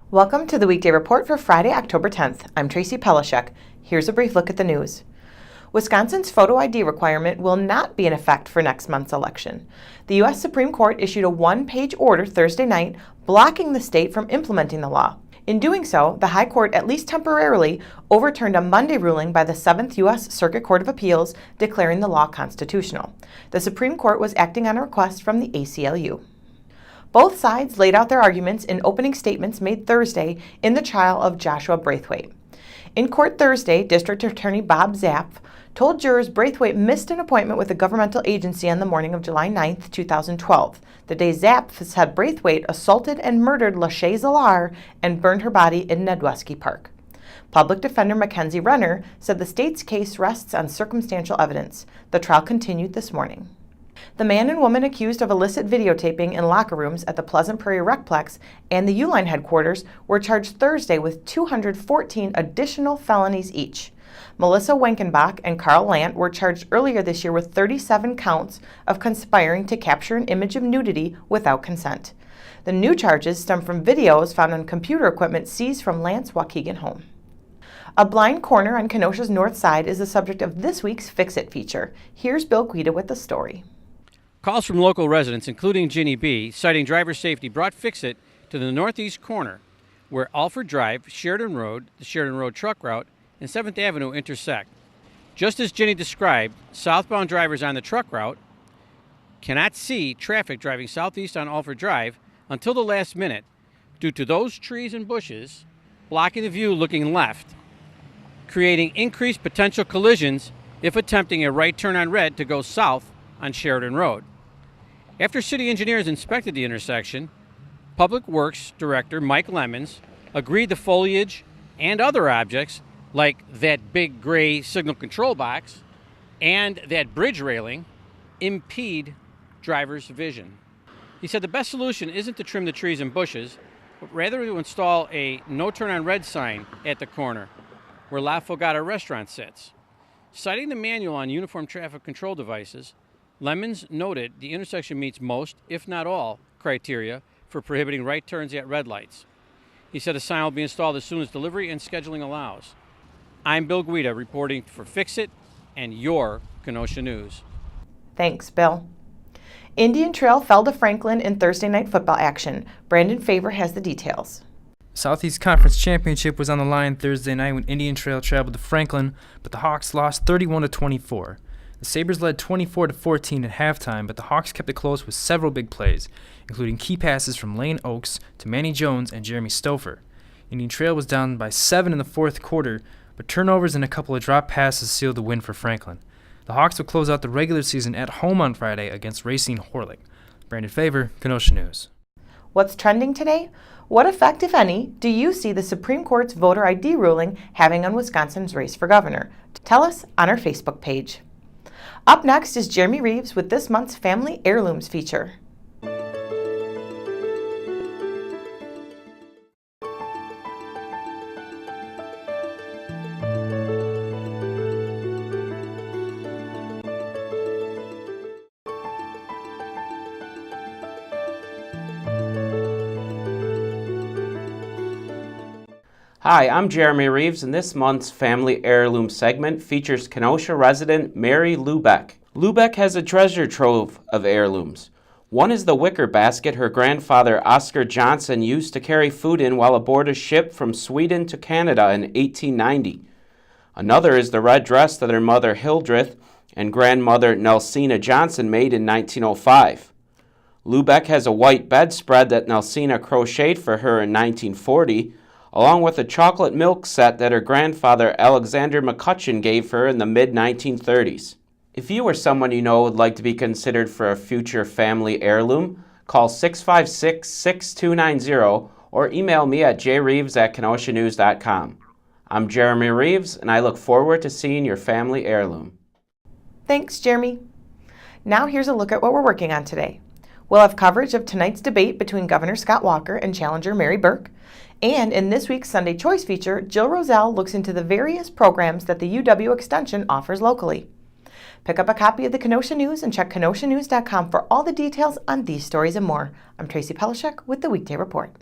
Welcome to the Weekday Report for Friday, October 10th. I'm Tracy Pelishek. Here's a brief look at the news. Wisconsin's photo ID requirement will not be in effect for next month's election. The U.S. Supreme Court issued a one-page order Thursday night blocking the state from implementing the law. In doing so, the High Court, at least temporarily, overturned a Monday ruling by the 7th U.S. Circuit Court of Appeals declaring the law constitutional. The Supreme Court was acting on a request from the ACLU. Both sides laid out their arguments in opening statements made Thursday in the trial of Joshua Braithwaite. In court Thursday, District Attorney Bob Zapf told jurors Braithwaite missed an appointment with a governmental agency on the morning of July 9, 2012, the day Zapf said Braithwaite assaulted and murdered Lachey Zallar and burned her body in Nedwesky Park. Public Defender Mackenzie Renner said the state's case rests on circumstantial evidence. The trial continued this morning. The man and woman accused of illicit videotaping in locker rooms at the Pleasant Prairie RecPlex and the Uline headquarters were charged Thursday with 214 additional felonies each. Melissa Wenkenbach and Carl Lant were charged earlier this year with 37 counts of conspiring to capture an image of nudity without consent. The new charges stem from videos found on computer equipment seized from Lant's Waukegan home. A blind corner on Kenosha's north side is the subject of this week's Fix It feature. Here's Bill Guida with the story. Calls from local residents, including Ginny B., citing driver safety, brought Fix It to the northeast corner, where Alford Drive, Sheridan Road, the Sheridan Road truck route, and 7th Avenue intersect. Just as Ginny described, southbound drivers on the truck route cannot see traffic driving southeast on Alford Drive until the last minute due to those trees and bushes blocking the view looking left, creating increased potential collisions if attempting a right turn on red to go south on Sheridan Road. After city engineers inspected the intersection, Public Works Director Mike Lemons agreed the foliage and other objects like that big gray signal control box and that bridge railing impede drivers' vision. He said the best solution isn't to trim the trees and bushes, but rather to install a no turn on red sign at the corner where La Fogata restaurant sits. Citing the manual on uniform traffic control devices, Lemons noted the intersection meets most, if not all, criteria for prohibiting right turns at red lights. He said a sign will be installed as soon as delivery and scheduling allows. I'm Bill Guida reporting for Fix It and your Kenosha News. Thanks, Bill. Indian Trail fell to Franklin in Thursday night football action. Brandon Favor has the details. Southeast Conference Championship was on the line Thursday night when Indian Trail traveled to Franklin, but the Hawks lost 31-24. The Sabres led 24-14 at halftime, but the Hawks kept it close with several big plays, including key passes from Lane Oakes to Manny Jones and Jeremy Stouffer. Indian Trail was down by 7 in the fourth quarter, but turnovers and a couple of drop passes sealed the win for Franklin. The Hawks will close out the regular season at home on Friday against Racine Horlick. Brandon Favor, Kenosha News. What's trending today? What effect, if any, do you see the Supreme Court's voter ID ruling having on Wisconsin's race for governor? Tell us on our Facebook page. Up next is Jeremy Reeves with this month's Family Heirlooms feature. Hi, I'm Jeremy Reeves, and this month's Family Heirloom segment features Kenosha resident Mary Lubeck. Lubeck has a treasure trove of heirlooms. One is the wicker basket her grandfather Oscar Johnson used to carry food in while aboard a ship from Sweden to Canada in 1890. Another is the red dress that her mother Hildreth and grandmother Nelsina Johnson made in 1905. Lubeck has a white bedspread that Nelsina crocheted for her in 1940, along with a chocolate milk set that her grandfather Alexander McCutcheon gave her in the mid-1930s. If you or someone you know would like to be considered for a future family heirloom, call 656-6290 or email me at jreeves@kenoshanews.com. I'm Jeremy Reeves, and I look forward to seeing your family heirloom. Thanks, Jeremy. Now here's a look at what we're working on today. We'll have coverage of tonight's debate between Governor Scott Walker and challenger Mary Burke. And in this week's Sunday Choice feature, Jill Roselle looks into the various programs that the UW Extension offers locally. Pick up a copy of the Kenosha News and check kenoshanews.com for all the details on these stories and more. I'm Tracy Pelishek with the Weekday Report.